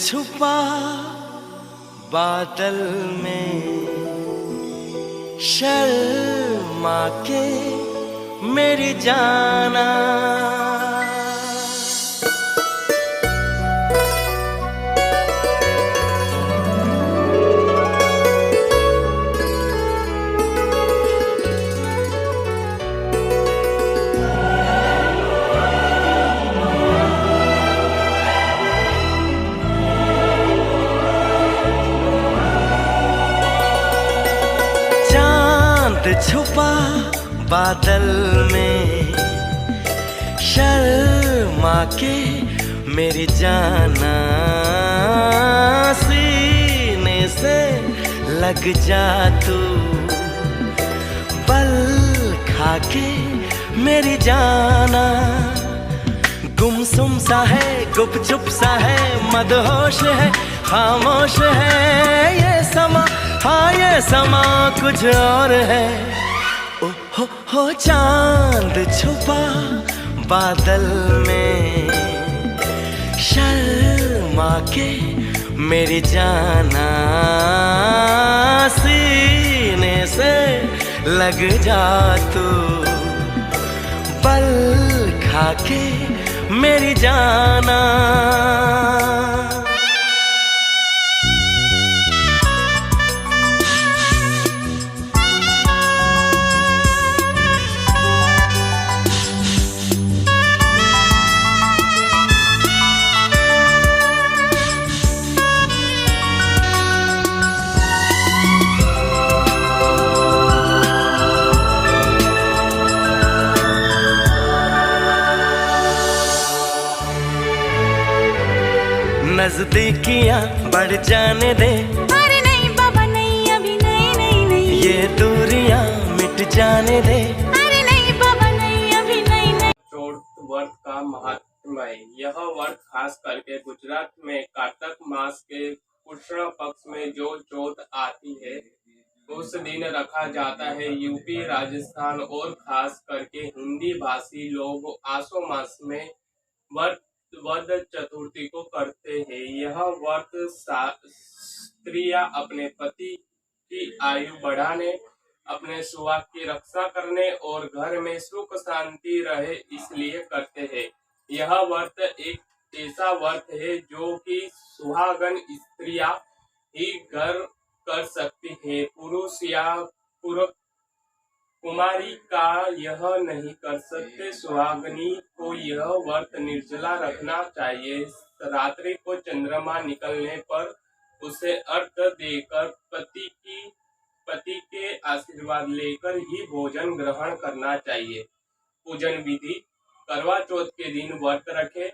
छुपा बादल में, शर्मा के मेरी जाना। छुपा बादल में, शर्मा के मेरी जाना, सीने से लग जा तू, पल खा के मेरी जाना। गुमसुम सा है, गुपचुप सा है, मदहोश है, खामोश है ये समा, हाँ ये समा कुछ और है। ओ हो चांद छुपा बादल में, शर्मा के मेरी जाना, सीने से लग जा तू, पल खा के मेरी जाना। नजदीकियां बढ़ जाने दे, अरे नहीं बाबा नहीं, अभी नहीं नहीं नहीं। ये दूरियां मिट जाने दे, अरे नहीं बाबा नहीं, अभी नहीं नहीं। चौथ व्रत का महात्म्य है। यह व्रत खास करके गुजरात में कार्तिक मास के कृष्ण पक्ष में जो चौथ आती है उस दिन रखा जाता है। यूपी, राजस्थान और खास करके हिंदी भाषी लोग आसो मास में व्रत वद चतुर्थी को करते हैं। यह व्रत स्त्रियां अपने पति की आयु बढ़ाने, अपने सुहाग की रक्षा करने और घर में सुख शांति रहे इसलिए करते हैं। यह व्रत एक ऐसा व्रत है जो कि सुहागन स्त्रियां ही घर कर सकती है। पुरुष या कुमारी का यह नहीं कर सकते। सुहागनी को यह व्रत निर्जला रखना चाहिए। रात्रि को चंद्रमा निकलने पर उसे अर्घ्य देकर पति के आशीर्वाद लेकर ही भोजन ग्रहण करना चाहिए। पूजन विधि: करवा चौथ के दिन व्रत रखे।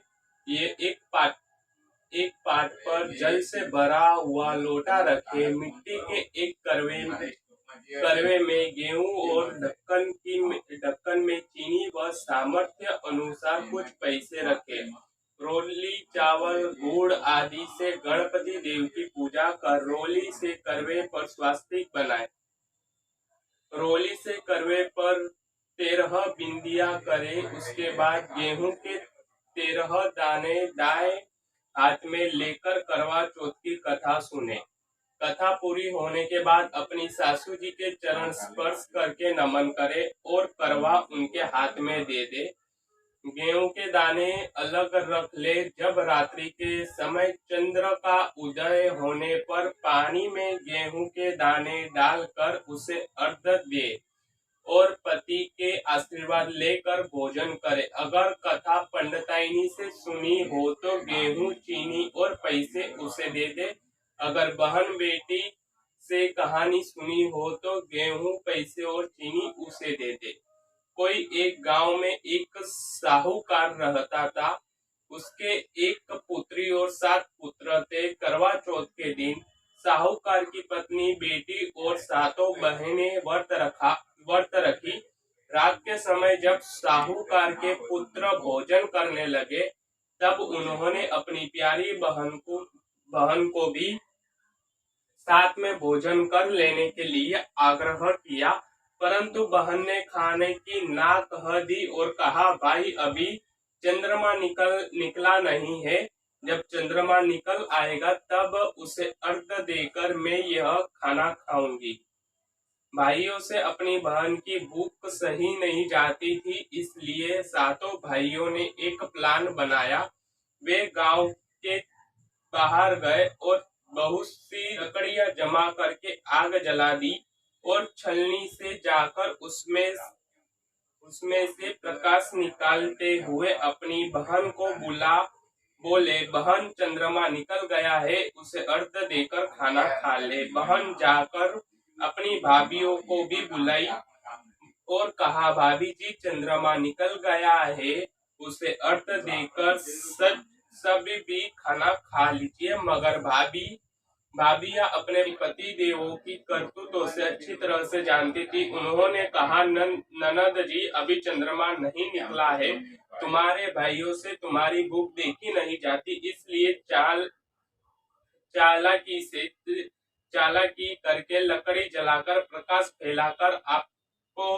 ये एक पाट पर जल से भरा हुआ लोटा रखे। मिट्टी के एक करवे में गेहूं और ढक्कन में चीनी व सामर्थ्य अनुसार कुछ पैसे रखे। रोली, चावल, गुड़ आदि से गणपति देव की पूजा कर रोली से करवे पर स्वास्तिक बनाए। रोली से करवे पर 13 बिंदियां करे। उसके बाद गेहूं के 13 दाने दाएं हाथ में लेकर करवा चौथ की कथा सुने। कथा पूरी होने के बाद अपनी सासू जी के चरण स्पर्श करके नमन करे और करवा उनके हाथ में दे दे। गेहूं के दाने अलग रख ले। जब रात्रि के समय चंद्र का उदय होने पर पानी में गेहूं के दाने डालकर उसे अर्घ्य दे और पति के आशीर्वाद लेकर भोजन करे। अगर कथा पंडिताइनी से सुनी हो तो गेहूं, चीनी और पैसे उसे दे दे। अगर बहन बेटी से कहानी सुनी हो तो गेहूं, पैसे और चीनी उसे दे दे। कोई एक गांव में एक साहूकार रहता था। उसके एक पुत्री और 7 पुत्र थे। करवा चौथ के दिन साहूकार की पत्नी, बेटी और 7 बहनें व्रत रखी। रात के समय जब साहूकार के पुत्र भोजन करने लगे तब उन्होंने अपनी प्यारी बहन को भी साथ में भोजन कर लेने के लिए आग्रह किया, परंतु बहन ने खाने की ना कह दी और कहा, भाई अभी चंद्रमा निकला नहीं है, जब चंद्रमा निकल आएगा तब उसे अर्घ्य देकर मैं यह खाना खाऊंगी। भाइयों से अपनी बहन की भूख सही नहीं जाती थी, इसलिए सातों भाइयों ने एक प्लान बनाया। वे गांव के बाहर गए और बहुत सी लकड़ियां जमा करके आग जला दी और छलनी से जाकर उसमें से प्रकाश निकालते हुए अपनी बहन को बोले, बहन चंद्रमा निकल गया है, उसे अर्घ्य देकर खाना खा ले। बहन जाकर अपनी भाभीियों को भी बुलाई और कहा, भाभी जी चंद्रमा निकल गया है, उसे अर्घ्य देकर सब भी खाना खा लीजिए। मगर भाभियां अपने पति देवों की करतूतों से अच्छी तरह से जानती थी। उन्होंने कहा, ननद जी अभी चंद्रमा नहीं निकला है, तुम्हारे भाइयों से तुम्हारी भूख देखी नहीं जाती, इसलिए चालाकी करके लकड़ी जलाकर प्रकाश फैलाकर आपको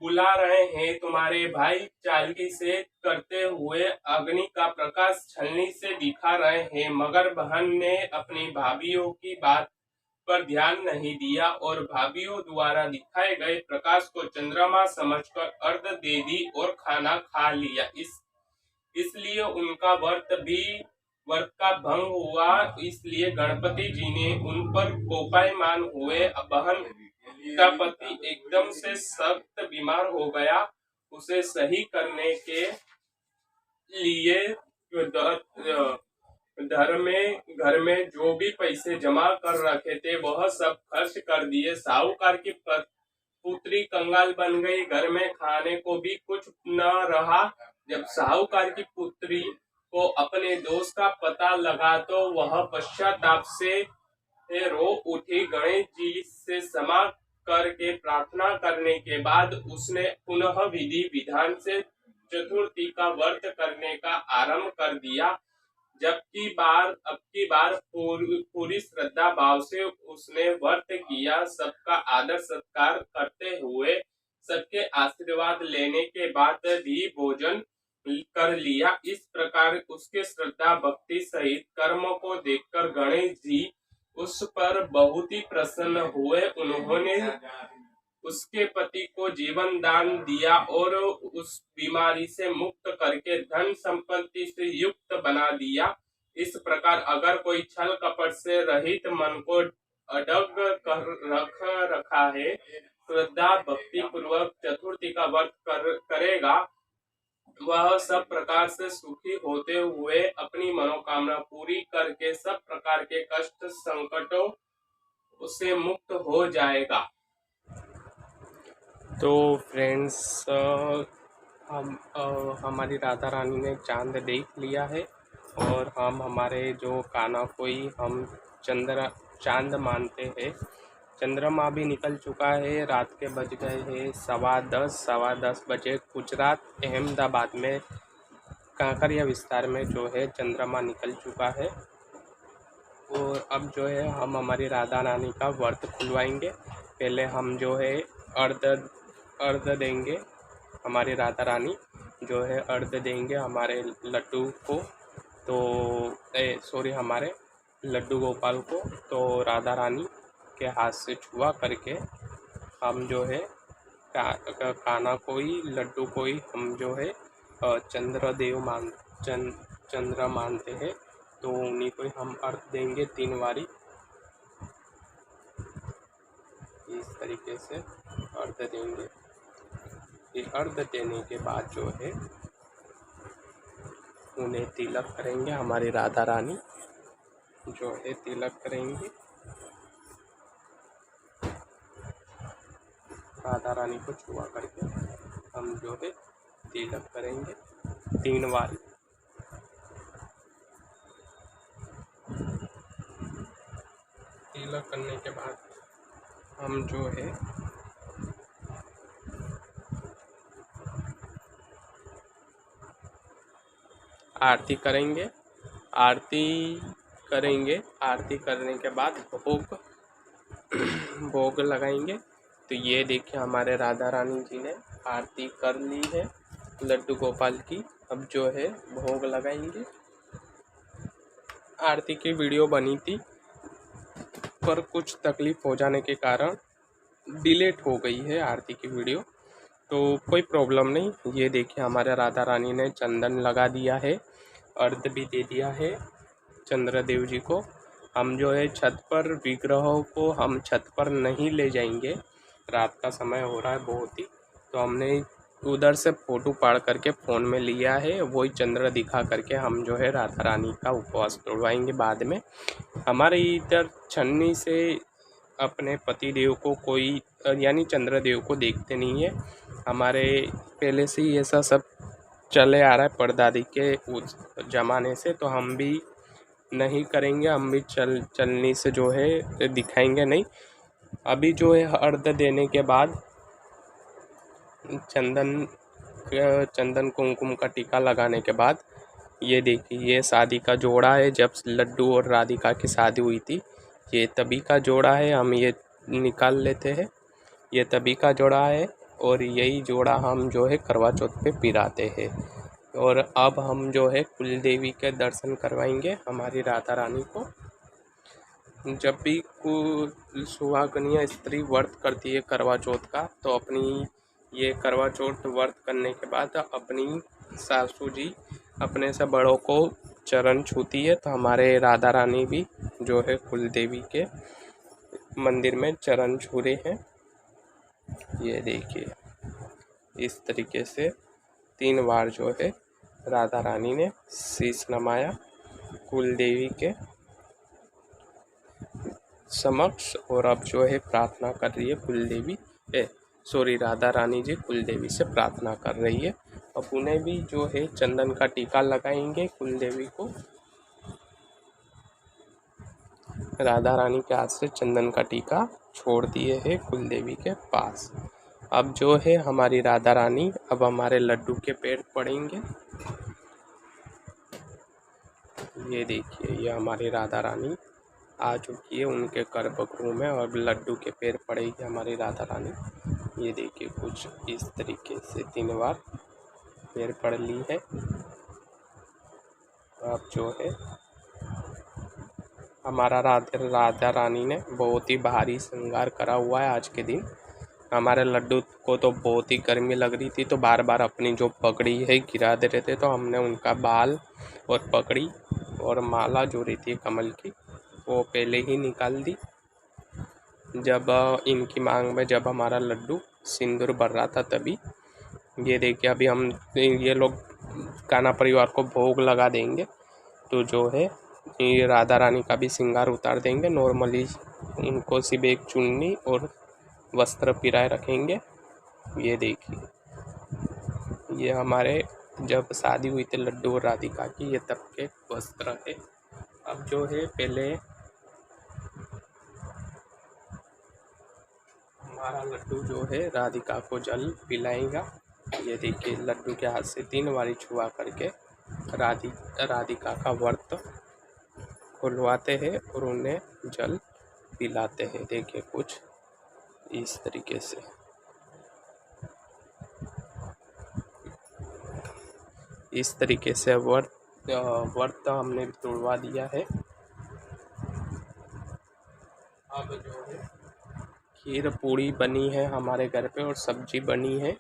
बुला रहे हैं। तुम्हारे भाई चालाकी से करते हुए अग्नि का प्रकाश छलनी से दिखा रहे हैं। मगर बहन ने अपनी भाभीियों की बात पर ध्यान नहीं दिया और भाभीियों द्वारा दिखाए गए प्रकाश को चंद्रमा समझकर अर्घ्य दे दी और खाना खा लिया। इसलिए उनका व्रत का भंग हुआ। इसलिए गणपति जी ने उन पर कोपायमान हुए। बहन का पति एकदम से सख्त बीमार हो गया। उसे सही करने के लिए घर में जो भी पैसे जमा कर रखे थे वह सब खर्च कर दिए। साहूकार की पुत्री कंगाल बन गई, घर में खाने को भी कुछ न रहा। जब साहूकार की पुत्री को अपने दोस्त का पता लगा तो वह पश्चाताप से रो उठी। गणेश जी से क्षमा करके प्रार्थना करने के बाद उसने पुनः विधि विधान से चतुर्थी का व्रत करने का आरंभ कर दिया। अब की बार पूरी श्रद्धा भाव से उसने व्रत किया। सबका आदर सत्कार करते हुए सबके आशीर्वाद लेने के बाद भी भोजन कर लिया। इस प्रकार उसके श्रद्धा भक्ति सहित कर्म को देखकर गणेश जी उस पर बहुत ही प्रसन्न हुए। उन्होंने उसके पति को जीवन दान दिया और उस बीमारी से मुक्त करके धन संपत्ति से युक्त बना दिया। इस प्रकार अगर कोई छल कपट से रहित मन को अडग कर रखा है, श्रद्धा भक्ति पूर्वक चतुर्थी का व्रत करेगा, वह सब प्रकार से सुखी होते हुए अपनी मनोकामना पूरी करके सब प्रकार के कष्ट संकटों से मुक्त हो जाएगा। तो फ्रेंड्स, हमारी राधा रानी ने चांद देख लिया है और हम हमारे जो कान्हा कोई हम चांद मानते हैं। चंद्रमा भी निकल चुका है। रात के बज गए हैं 10:15 बजे। गुजरात अहमदाबाद में कांकरिया विस्तार में जो है चंद्रमा निकल चुका है। और अब जो है हम हमारी राधा रानी का व्रत खुलवाएंगे। पहले हम जो है अर्घ देंगे। हमारी राधा रानी जो है अर्घ देंगे हमारे लड्डू को, तो हमारे लड्डू गोपाल को। तो राधा रानी के हाथ से छुआ करके हम जो है कान्हा कोई लड्डू कोई हम जो है चंद्र मानते हैं, तो उन्हीं को हम अर्घ देंगे 3 बारी। इस तरीके से अर्घ देंगे। ये अर्घ देने के बाद जो है उन्हें तिलक करेंगे। हमारी राधा रानी जो है तिलक करेंगे। राधा रानी को छुआ करके हम जो है तिलक करेंगे 3 बार। तिलक करने के बाद हम जो है आरती करेंगे। आरती करने के बाद भोग लगाएंगे। तो ये देखिए हमारे राधा रानी जी ने आरती कर ली है लड्डू गोपाल की। अब जो है भोग लगाएंगे। आरती की वीडियो बनी थी पर कुछ तकलीफ हो जाने के कारण डिलीट हो गई है आरती की वीडियो, तो कोई प्रॉब्लम नहीं। ये देखिए हमारे राधा रानी ने चंदन लगा दिया है, अर्घ भी दे दिया है चंद्रदेव जी को। हम जो है छत पर विग्रहों को हम छत पर नहीं ले जाएंगे, रात का समय हो रहा है बहुत ही, तो हमने उधर से फ़ोटो पाड़ करके फ़ोन में लिया है, वही चंद्र दिखा करके हम जो है राधा रानी का उपवास तोड़वाएंगे बाद में। हमारे इधर छन्नी से अपने पति देव को कोई यानी चंद्रदेव को देखते नहीं है, हमारे पहले से ही ऐसा सब चले आ रहा है परदादी के उस ज़माने से, तो हम भी नहीं करेंगे, हम भी चलनी से जो है दिखाएंगे नहीं। अभी जो है अर्घ देने के बाद चंदन कुमकुम का टीका लगाने के बाद ये देखिए ये शादी का जोड़ा है, जब लड्डू और राधिका की शादी हुई थी ये तभी का जोड़ा है, हम ये निकाल लेते हैं, ये तभी का जोड़ा है और यही जोड़ा हम जो है करवा चौथ पे पिराते हैं। और अब हम जो है कुलदेवी के दर्शन करवाएंगे हमारी राधा रानी को। जब भी सुहागनिया स्त्री व्रत करती है करवा चौथ का, तो अपनी ये करवा चौथ व्रत करने के बाद अपनी सासू जी अपने से बड़ों को चरण छूती है, तो हमारे राधा रानी भी जो है कुलदेवी के मंदिर में चरण छू रहे हैं। ये देखिए इस तरीके से 3 बार जो है राधा रानी ने शीश नमाया कुलदेवी के समक्ष, और अब जो है प्रार्थना कर रही है राधा रानी जी कुलदेवी से प्रार्थना कर रही है। अब उन्हें भी जो है चंदन का टीका लगाएंगे कुलदेवी को। राधा रानी के हाथ से चंदन का टीका छोड़ दिए है कुलदेवी के पास। अब जो है हमारी राधा रानी अब हमारे लड्डू के पैर पड़ेंगे। ये देखिए ये हमारी राधा रानी आ चुकी है उनके गर्भगृह में और लड्डू के पैर पड़ेगी हमारी राधा रानी। ये देखिए कुछ इस तरीके से 3 बार पैर पड़ ली है। अब जो है हमारा राधा रानी ने बहुत ही भारी श्रृंगार करा हुआ है आज के दिन। हमारे लड्डू को तो बहुत ही गर्मी लग रही थी, तो बार बार अपनी जो पगड़ी है गिरा दे रहे थे, तो हमने उनका बाल और पगड़ी और माला जो रही थी कमल की वो पहले ही निकाल दी। जब इनकी मांग में जब हमारा लड्डू सिंदूर भर रहा था तभी। ये देखिए अभी हम ये लोग कान्हा परिवार को भोग लगा देंगे, तो जो है ये राधा रानी का भी श्रृंगार उतार देंगे। नॉर्मली उनको सिर्फ एक चुन्नी और वस्त्र पिराए रखेंगे। ये देखिए ये हमारे जब शादी हुई थी लड्डू और राधिका की, ये तब के वस्त्र है। अब जो है पहले हमारा लड्डू जो है राधिका को जल पिलाएगा। ये देखिए लड्डू के हाथ से 3 बारी छुआ करके राधिका का व्रत खुलवाते हैं और उन्हें जल पिलाते हैं। देखिए कुछ इस तरीके से। इस तरीके से व्रत हमने तोड़वा दिया है। अब जो है खीर पूड़ी बनी है हमारे घर पे और सब्जी बनी है,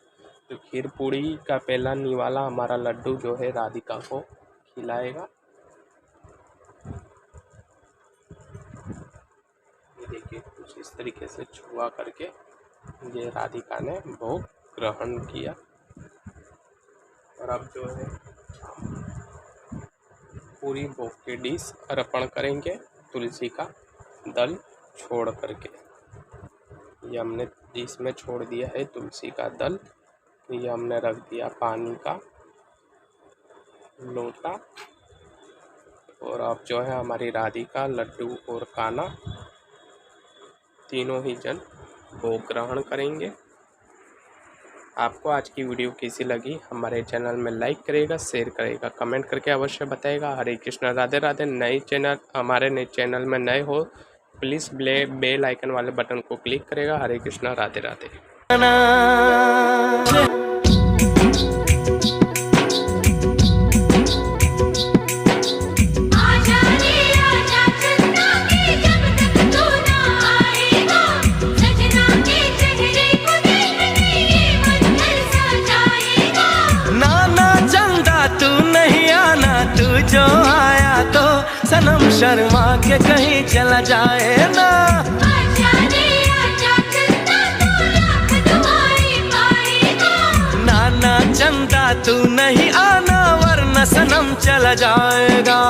तो खीर पूड़ी का पहला निवाला हमारा लड्डू जो है राधिका को खिलाएगा। ये देखिए कुछ इस तरीके से छुआ करके ये राधिका ने भोग ग्रहण किया। और अब जो है पूरी भोग की डिश अर्पण करेंगे तुलसी का दल छोड़ करके। ये हमने इसमें छोड़ दिया है तुलसी का दल। ये हमने रख दिया पानी का लोटा। और अब जो है हमारी राधिका लड्डू और कान्हा तीनों ही जन भोग ग्रहण करेंगे। आपको आज की वीडियो कैसी लगी हमारे चैनल में लाइक करेगा, शेयर करेगा, कमेंट करके अवश्य बताएगा। हरे कृष्णा, राधे राधे। हमारे नए चैनल में नए हो प्लीज़ बेल आइकन वाले बटन को क्लिक करेगा। हरे कृष्णा, राधे राधे। शर्मा के कहीं चला जाए ना। आजा रे आजा चंदा तू लाख दुआएं पाएगा। नाना चंदा तू नहीं आना वरना सनम चला जाएगा।